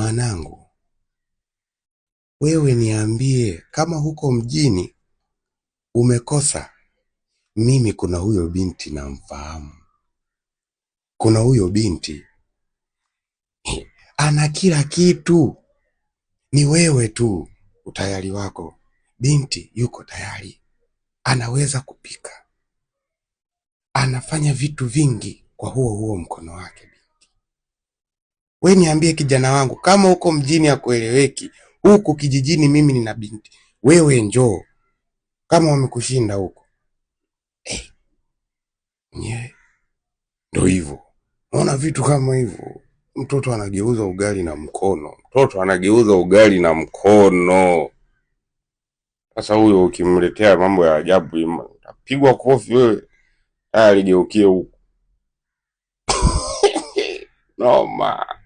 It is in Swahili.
Mwanangu, wewe niambie, kama huko mjini umekosa, mimi kuna huyo binti namfahamu. Kuna huyo binti ana kila kitu, ni wewe tu utayari wako. Binti yuko tayari, anaweza kupika, anafanya vitu vingi kwa huo mkono wake. Wewe niambie kijana wangu, kama huko mjini hakueleweki, huku kijijini mimi nina binti. Wewe njoo, kama wamekushinda huko. Nye, ndo hivyo. Unaona vitu kama hivyo. Mtoto anageuza ugali na mkono. Sasa huyo ukimletea mambo ya ajabu, utapigwa kofi wewe. Aligeukie huko. Noma.